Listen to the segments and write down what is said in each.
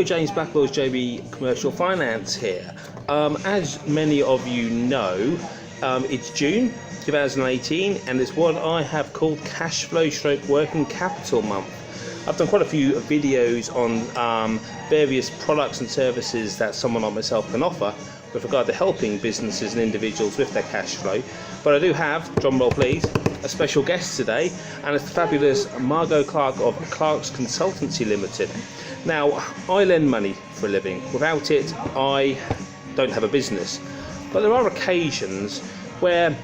Hello, James Blackwell's JB Commercial Finance here. As many of you know, it's June 2018 and it's what I have called cash flow stroke working capital month. I've done quite a few videos on various products and services that someone like myself can offer with regard to helping businesses and individuals with their cash flow. But I do have, drum roll please, a special guest today, and it's the fabulous Margot Clarke of Clarke's Consultancy Limited. Now, I lend money for a living. Without it, I don't have a business. But there are occasions where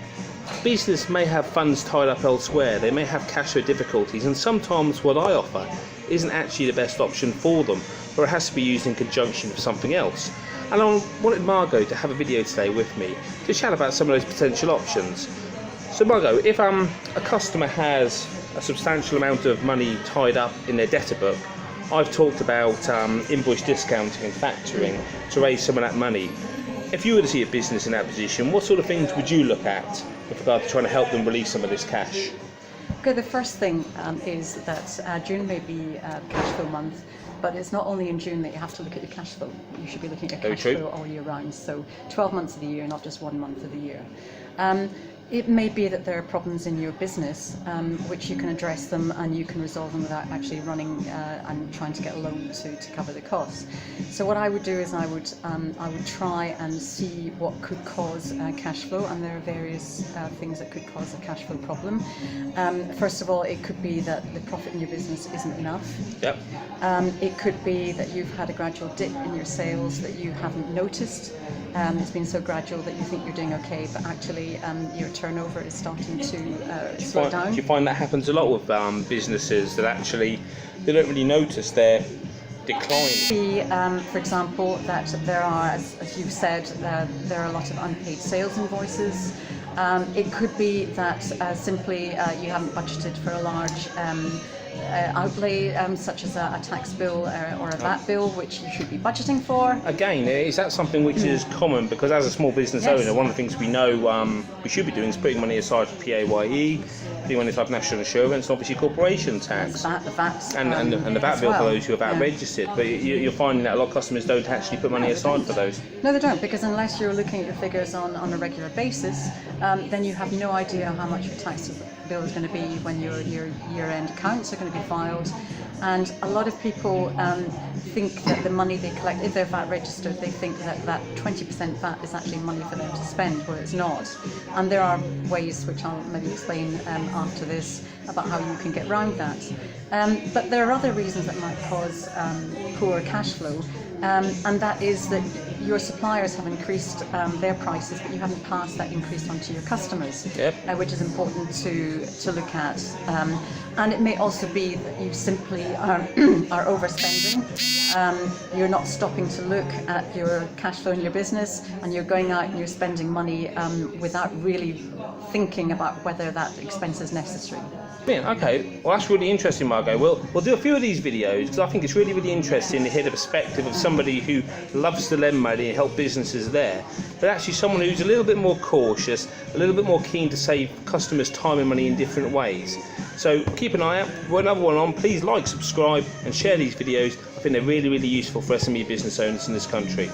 business may have funds tied up elsewhere, they may have cash flow difficulties, and sometimes what I offer isn't actually the best option for them, or it has to be used in conjunction with something else. And I wanted Margot to have a video today with me to chat about some of those potential options. So Margot, if a customer has a substantial amount of money tied up in their debtor book, I've talked about invoice discounting and factoring to raise some of that money. If you were to see a business in that position, what sort of things would you look at with regard to trying to help them release some of this cash? Okay, the first thing is that June may be cash flow month, but it's not only in June that you have to look at your cash flow. You should be looking at cash flow all year round, so 12 months of the year, not just 1 month of the year. It may be that there are problems in your business which you can address them and you can resolve them without actually running and trying to get a loan to cover the costs. So what I would do is I would try and see what could cause cash flow, and there are various things that could cause a cash flow problem. First of all, it could be that the profit in your business isn't enough. Yep. It could be that you've had a gradual dip in your sales that you haven't noticed. It's been so gradual that you think you're doing okay, but actually your turnover is starting to slow down. Do you find that happens a lot with businesses, that actually they don't really notice their decline? For example, that there are, as you've said, there are a lot of unpaid sales invoices. It could be that simply you haven't budgeted for a large outlay, such as a tax bill or a VAT bill, which you should be budgeting for. Again, is that something which is common? Because as a small business owner, one of the things we know we should be doing is putting money aside for PAYE, putting money aside for national insurance, and obviously corporation tax. The VAT, and the VAT bill for those who are VAT registered. But you're finding that a lot of customers don't actually put money aside for those. No, they don't, because unless you're looking at your figures on a regular basis, then you have no idea how much your tax bill is going to be when your year-end accounts are going to be filed. And a lot of people think that the money they collect, if they're VAT registered, they think that 20% VAT is actually money for them to spend, where it's not. And there are ways, which I'll maybe explain after this, about how you can get around that. But there are other reasons that might cause poor cash flow, and that is that your suppliers have increased their prices, but you haven't passed that increase on to your customers, which is important to look at. And it may also be that you simply are overspending. You're not stopping to look at your cash flow in your business, and you're going out and you're spending money without really thinking about whether that expense is necessary. Yeah, okay, well that's really interesting, Margot. We'll do a few of these videos because I think it's really interesting to hear the perspective of somebody who loves to lend money and help businesses there, but actually someone who's a little bit more cautious, a little bit more keen to save customers time and money in different ways. So keep an eye out. We've another one on. Please like, subscribe and share these videos. I think they're really useful for SME business owners in this country.